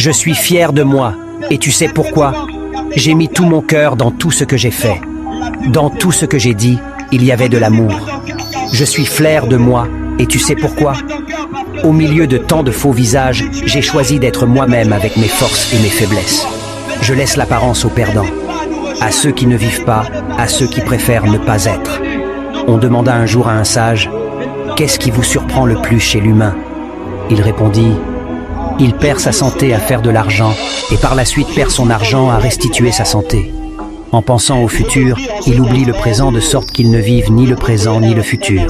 Je suis fier de moi, et tu sais pourquoi? J'ai mis tout mon cœur dans tout ce que j'ai fait. Dans tout ce que j'ai dit, il y avait de l'amour. Je suis fier de moi, et tu sais pourquoi? Au milieu de tant de faux visages, j'ai choisi d'être moi-même avec mes forces et mes faiblesses. Je laisse l'apparence aux perdants, à ceux qui ne vivent pas, à ceux qui préfèrent ne pas être. On demanda un jour à un sage, « Qu'est-ce qui vous surprend le plus chez l'humain ?» Il répondit, « Il perd sa santé à faire de l'argent et par la suite perd son argent à restituer sa santé. En pensant au futur, il oublie le présent de sorte qu'il ne vive ni le présent ni le futur.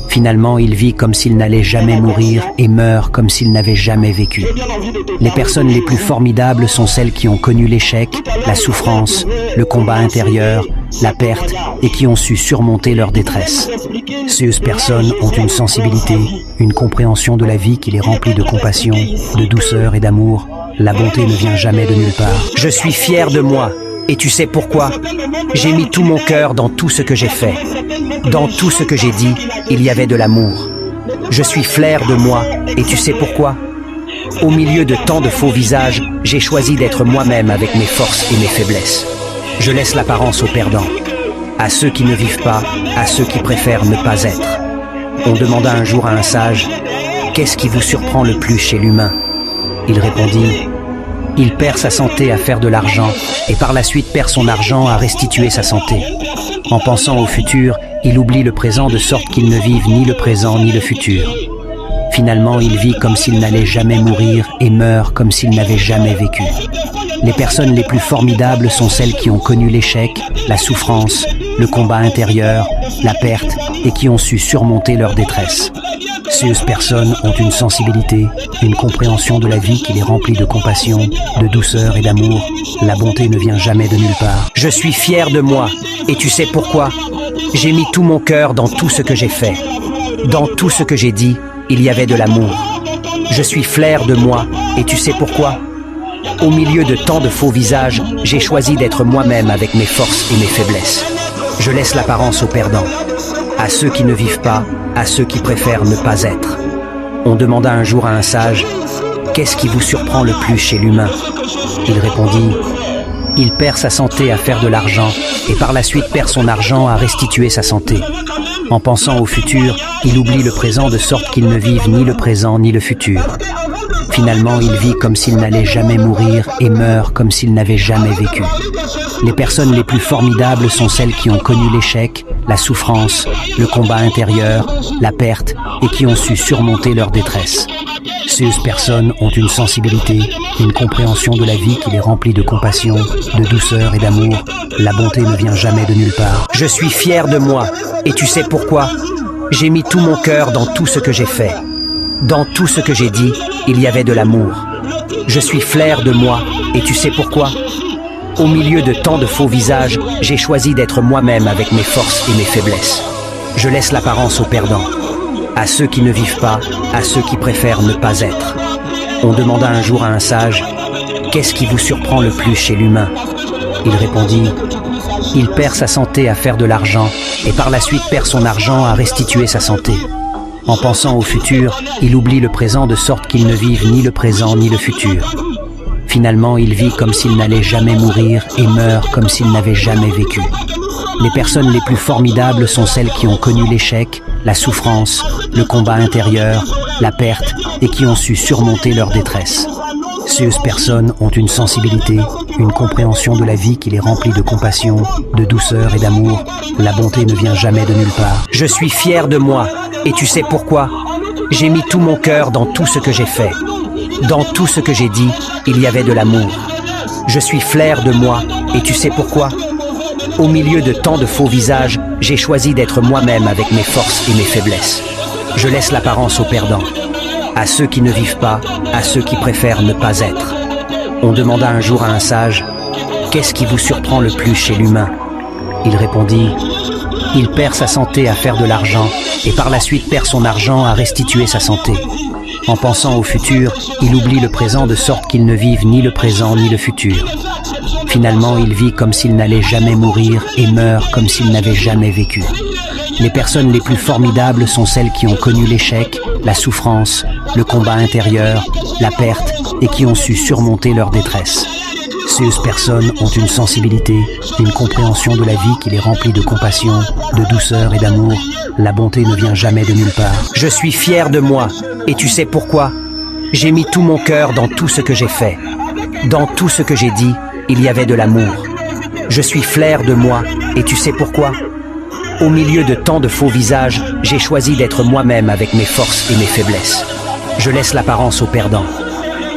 Finalement, il vit comme s'il n'allait jamais mourir et meurt comme s'il n'avait jamais vécu. Les personnes les plus formidables sont celles qui ont connu l'échec, la souffrance, le combat intérieur, la perte et qui ont su surmonter leur détresse. Ces personnes ont une sensibilité, une compréhension de la vie qui les remplit de compassion, de douceur et d'amour. La bonté ne vient jamais de nulle part. Je suis fier de moi. Et tu sais pourquoi? J'ai mis tout mon cœur dans tout ce que j'ai fait. Dans tout ce que j'ai dit, il y avait de l'amour. Je suis fier de moi, et tu sais pourquoi? Au milieu de tant de faux visages, j'ai choisi d'être moi-même avec mes forces et mes faiblesses. Je laisse l'apparence aux perdants, à ceux qui ne vivent pas, à ceux qui préfèrent ne pas être. On demanda un jour à un sage, « Qu'est-ce qui vous surprend le plus chez l'humain ?» Il répondit, il perd sa santé à faire de l'argent et par la suite perd son argent à restituer sa santé. En pensant au futur, il oublie le présent de sorte qu'il ne vive ni le présent ni le futur. Finalement, il vit comme s'il n'allait jamais mourir et meurt comme s'il n'avait jamais vécu. Les personnes les plus formidables sont celles qui ont connu l'échec, la souffrance, le combat intérieur, la perte et qui ont su surmonter leur détresse. Ces personnes ont une sensibilité, une compréhension de la vie qui les remplit de compassion, de douceur et d'amour. La bonté ne vient jamais de nulle part. Je suis fier de moi, et tu sais pourquoi? J'ai mis tout mon cœur dans tout ce que j'ai fait. Dans tout ce que j'ai dit, il y avait de l'amour. Je suis fier de moi, et tu sais pourquoi? Au milieu de tant de faux visages, j'ai choisi d'être moi-même avec mes forces et mes faiblesses. Je laisse l'apparence aux perdants, à ceux qui ne vivent pas, à ceux qui préfèrent ne pas être. On demanda un jour à un sage, « Qu'est-ce qui vous surprend le plus chez l'humain ?» Il répondit, « Il perd sa santé à faire de l'argent et par la suite perd son argent à restituer sa santé. En pensant au futur, il oublie le présent de sorte qu'il ne vive ni le présent ni le futur. Finalement, il vit comme s'il n'allait jamais mourir et meurt comme s'il n'avait jamais vécu. Les personnes les plus formidables sont celles qui ont connu l'échec, la souffrance, le combat intérieur, la perte et qui ont su surmonter leur détresse. Ces personnes ont une sensibilité, une compréhension de la vie qui les remplit de compassion, de douceur et d'amour. La bonté ne vient jamais de nulle part. Je suis fier de moi, et tu sais pourquoi? J'ai mis tout mon cœur dans tout ce que j'ai fait. Dans tout ce que j'ai dit, il y avait de l'amour. Je suis fier de moi, et tu sais pourquoi? Au milieu de tant de faux visages, j'ai choisi d'être moi-même avec mes forces et mes faiblesses. Je laisse l'apparence aux perdants, à ceux qui ne vivent pas, à ceux qui préfèrent ne pas être. On demanda un jour à un sage, « Qu'est-ce qui vous surprend le plus chez l'humain ?» Il répondit, « Il perd sa santé à faire de l'argent et par la suite perd son argent à restituer sa santé. En pensant au futur, il oublie le présent de sorte qu'il ne vive ni le présent ni le futur. Finalement, il vit comme s'il n'allait jamais mourir et meurt comme s'il n'avait jamais vécu. Les personnes les plus formidables sont celles qui ont connu l'échec, la souffrance, le combat intérieur, la perte et qui ont su surmonter leur détresse. Ces personnes ont une sensibilité, une compréhension de la vie qui les remplit de compassion, de douceur et d'amour. La bonté ne vient jamais de nulle part. Je suis fier de moi, et tu sais pourquoi? J'ai mis tout mon cœur dans tout ce que j'ai fait. Dans tout ce que j'ai dit, il y avait de l'amour. Je suis fier de moi, et tu sais pourquoi? Au milieu de tant de faux visages, j'ai choisi d'être moi-même avec mes forces et mes faiblesses. Je laisse l'apparence aux perdants, à ceux qui ne vivent pas, à ceux qui préfèrent ne pas être. On demanda un jour à un sage, « Qu'est-ce qui vous surprend le plus chez l'humain ?» Il répondit, « Il perd sa santé à faire de l'argent et par la suite perd son argent à restituer sa santé. En pensant au futur, il oublie le présent de sorte qu'il ne vive ni le présent ni le futur. Finalement, il vit comme s'il n'allait jamais mourir et meurt comme s'il n'avait jamais vécu. Les personnes les plus formidables sont celles qui ont connu l'échec, la souffrance, le combat intérieur, la perte et qui ont su surmonter leur détresse. Ces personnes ont une sensibilité, une compréhension de la vie qui les remplit de compassion, de douceur et d'amour. La bonté ne vient jamais de nulle part. Je suis fier de moi, et tu sais pourquoi? J'ai mis tout mon cœur dans tout ce que j'ai fait. Dans tout ce que j'ai dit, il y avait de l'amour. Je suis fier de moi, et tu sais pourquoi? Au milieu de tant de faux visages, j'ai choisi d'être moi-même avec mes forces et mes faiblesses. Je laisse l'apparence aux perdants,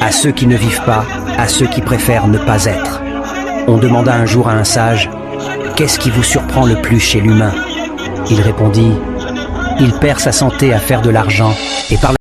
à ceux qui ne vivent pas, à ceux qui préfèrent ne pas être. On demanda un jour à un sage, « Qu'est-ce qui vous surprend le plus chez l'humain ?» Il répondit, « Il perd sa santé à faire de l'argent et par